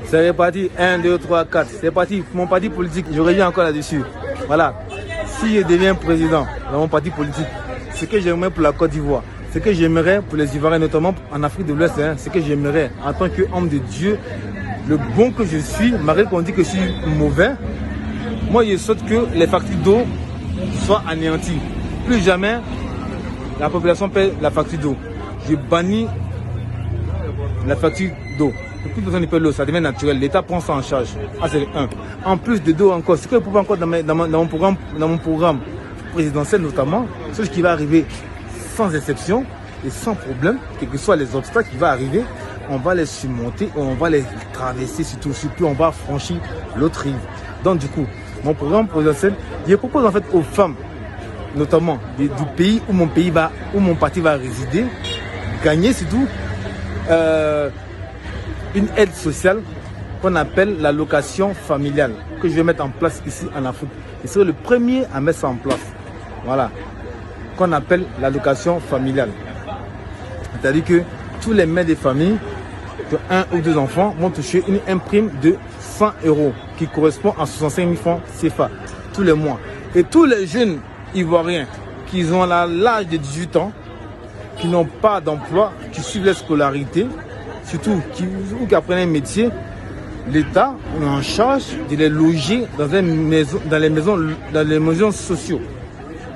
C'est réparti 1, 2, 3, 4. C'est parti. Mon parti politique, je reviens encore là-dessus. Voilà. Si je deviens président dans mon parti politique, ce que j'aimerais pour la Côte d'Ivoire, ce que j'aimerais pour les Ivoiriens, notamment en Afrique de l'Ouest, ce que j'aimerais en tant qu'homme de Dieu, le bon que je suis, malgré qu'on dit que je suis mauvais, moi je souhaite que les factures d'eau soient anéanties. Plus jamais la population paie la facture d'eau. Je bannis la facture d'eau. Plus personne ne paie l'eau, ça devient naturel. L'État prend ça en charge. Ah, c'est un. En plus de d'eau encore, ce que je peux encore dans mon programme présidentiel notamment, ce qui va arriver sans exception et sans problème, quels que soient les obstacles qui vont arriver, on va les surmonter, on va les traverser, surtout on va franchir l'autre rive. Donc du coup, mon programme présidentiel, je propose en fait aux femmes, notamment du pays où mon parti va résider, gagner surtout une aide sociale qu'on appelle l'allocation familiale, que je vais mettre en place ici en Afrique. Je serai le premier à mettre ça en place. Voilà, qu'on appelle l'allocation familiale. C'est-à-dire que tous les mères des familles qui ont 1 ou 2 enfants vont toucher une prime de 100 € qui correspond à 65 000 francs CFA tous les mois. Et tous les jeunes Ivoiriens qui ont l'âge de 18 ans, qui n'ont pas d'emploi, qui suivent la scolarité, surtout qui apprennent un métier, l'État est en charge de les loger dans les maisons sociaux.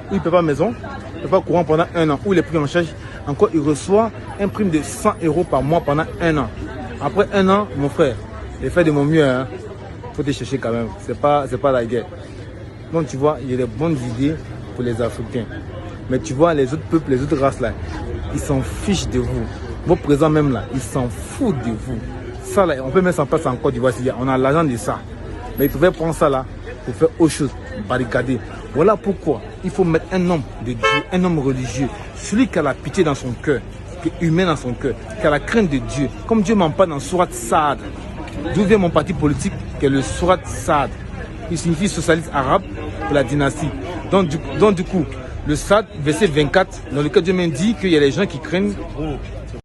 Où il ne paie pas maison, il ne paie pas courant pendant 1 an, où il est pris en charge. Encore, il reçoit un prime de 100 € par mois pendant 1 an. Après 1 an, mon frère, j'ai fait de mon mieux. Faut te chercher quand même. C'est pas la guerre. Donc tu vois, il y a des bonnes idées pour les Africains. Mais tu vois, les autres peuples, les autres races là, ils s'en fichent de vous. Vos présents même là, ils s'en foutent de vous. Ça là, on peut mettre ça en place en Côte d'Ivoire. On a l'argent de ça. Mais ils pouvaient prendre ça là pour faire autre chose, barricader. Voilà pourquoi il faut mettre un homme de Dieu, un homme religieux, celui qui a la pitié dans son cœur, qui est humain dans son cœur, qui a la crainte de Dieu. Comme Dieu m'en parle dans Surat Saad, d'où vient mon parti politique, qui est le Surat Saad. Il signifie socialiste arabe pour la dynastie. Donc du coup, le Saad, verset 24, dans lequel Dieu m'a dit qu'il y a des gens qui craignent